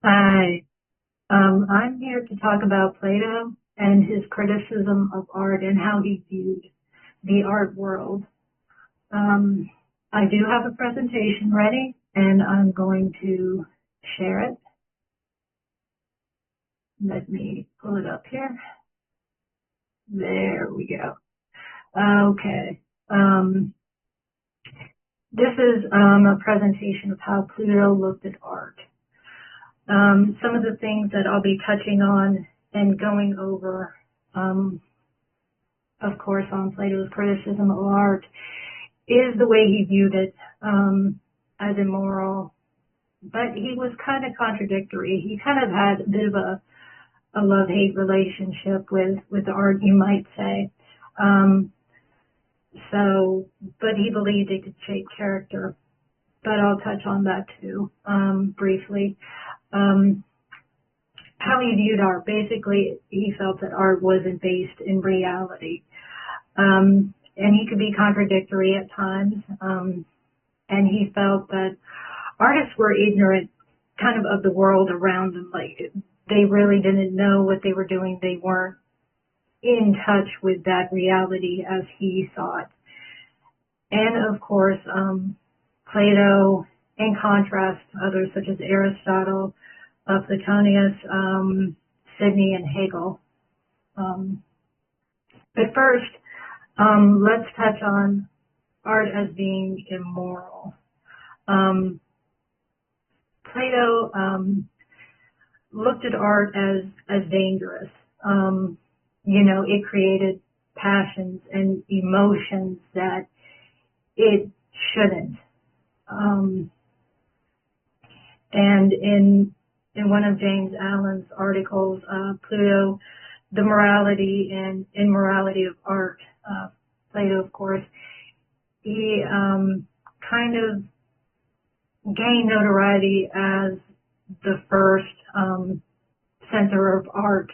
Hi, I'm here to talk about Plato and his criticism of art and how he viewed the art world. Um, I do have a presentation ready and I'm going to share it. Let me pull it up here. There we go. Okay. This is a presentation of how Plato looked at art. Some of the things that I'll be touching on and going over, of course, on Plato's criticism of art is the way he viewed it as immoral, but he was kind of contradictory. He kind of had a bit of a love-hate relationship with the art, you might say. But he believed it could shape character. But I'll touch on that too, briefly. How he viewed art, basically, he felt that art wasn't based in reality. And he could be contradictory at times. And he felt that artists were ignorant kind of the world around them. Like, they really didn't know what they were doing. They weren't in touch with that reality as he saw it. And of course, Plato, in contrast to others such as Aristotle, Plotinus, Sidney, and Hegel. But first, let's touch on art as being immoral. Plato looked at art as dangerous. It created passions and emotions that it shouldn't. And in one of James Allen's articles, Plato, The Morality and Immorality of Art, Plato, of course, he kind of gained notoriety as the first center of art,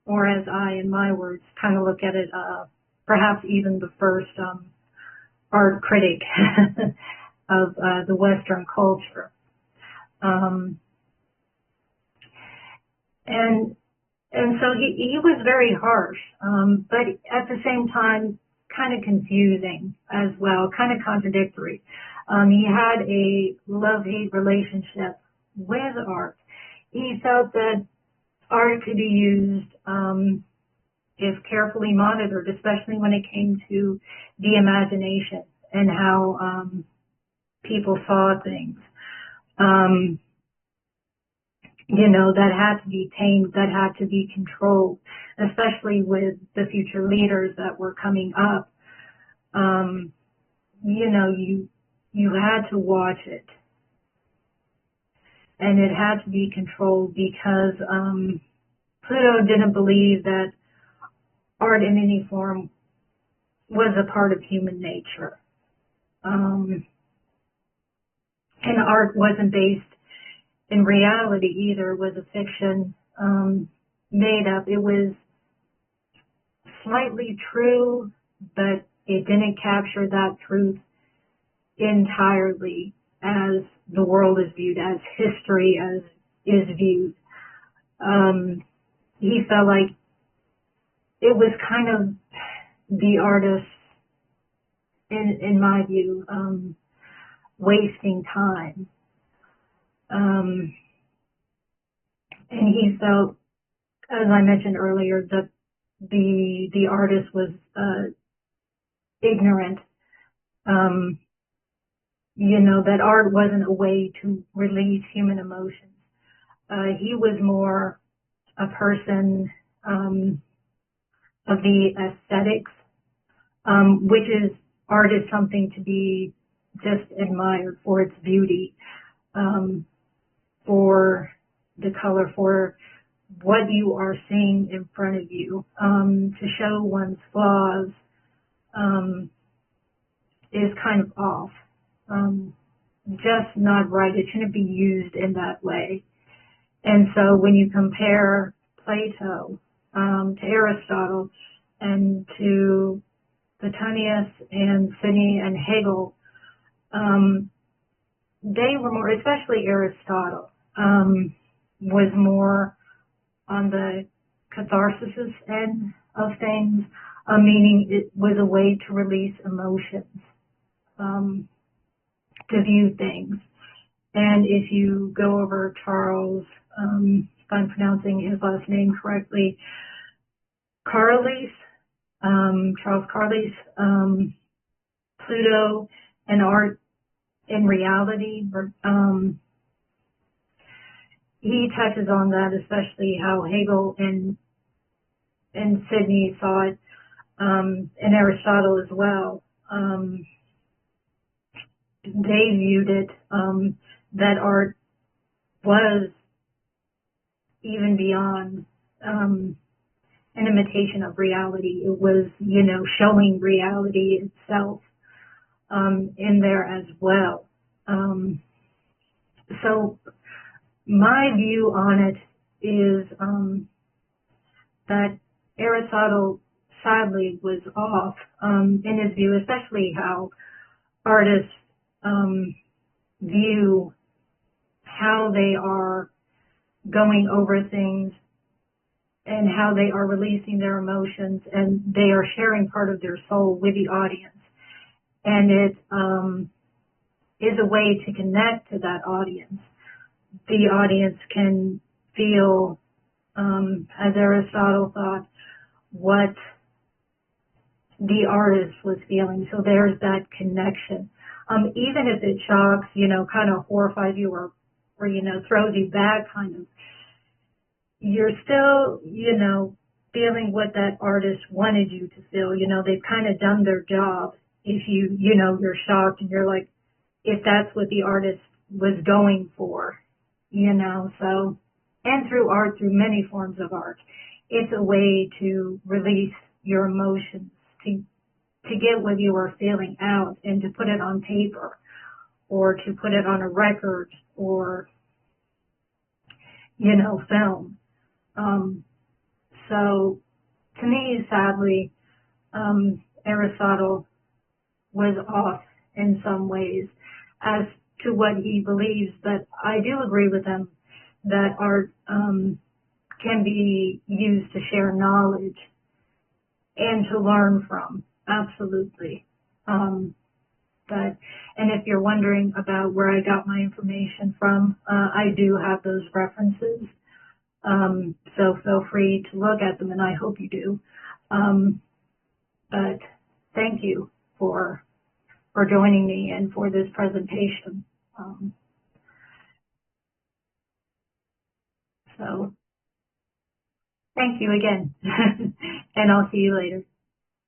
or as I, in my words, kind of look at it, perhaps even the first art critic of the Western culture. And so he was very harsh, but at the same time, kind of confusing as well, kind of contradictory. He had a love-hate relationship with art. He felt that art could be used if carefully monitored, especially when it came to the imagination and how people saw things. That had to be tamed, that had to be controlled, especially with the future leaders that were coming up. You had to watch it. And it had to be controlled because Plato didn't believe that art in any form was a part of human nature. And art wasn't based in reality either. It was a fiction made up. It was slightly true, but it didn't capture that truth entirely as the world is viewed, as history as is viewed. He felt like it was kind of the artist, in my view, wasting time. And he felt, as I mentioned earlier, that the artist was ignorant. That art wasn't a way to release human emotions. He was more a person of the aesthetics, which is art is something to be just admired for its beauty, for the color, for what you are seeing in front of you. To show one's flaws is kind of off, just not right. It shouldn't be used in that way. And so when you compare Plato to Aristotle and to Plotinus and Sidney and Hegel, they were more, especially Aristotle, was more on the catharsis end of things, meaning it was a way to release emotions, to view things. And if you go over Charles, if I'm pronouncing his last name correctly, Carles, Charles Carles, Pluto and Art in Reality, he touches on that, especially how Hegel and Sidney saw it, and Aristotle as well. They viewed it, that art was even beyond an imitation of reality. It was, showing reality itself in there as well. So my view on it is that Aristotle sadly was off in his view, especially how artists view how they are going over things and how they are releasing their emotions, and they are sharing part of their soul with the audience. And it is a way to connect to that audience. The audience can feel, as Aristotle thought, what the artist was feeling. So there's that connection. Even if it shocks, kind of horrifies you or throws you back kind of, you're still, feeling what that artist wanted you to feel. They've kind of done their job. If you're shocked and you're like, if that's what the artist was going for, so, and through art, through many forms of art, it's a way to release your emotions, to get what you are feeling out and to put it on paper or to put it on a record or, film. So to me, sadly, Aristotle was off in some ways as to what he believes, but I do agree with him that art can be used to share knowledge and to learn from, absolutely. And if you're wondering about where I got my information from, I do have those references. So feel free to look at them, and I hope you do. But thank you for joining me and for this presentation. So thank you again, and I'll see you later.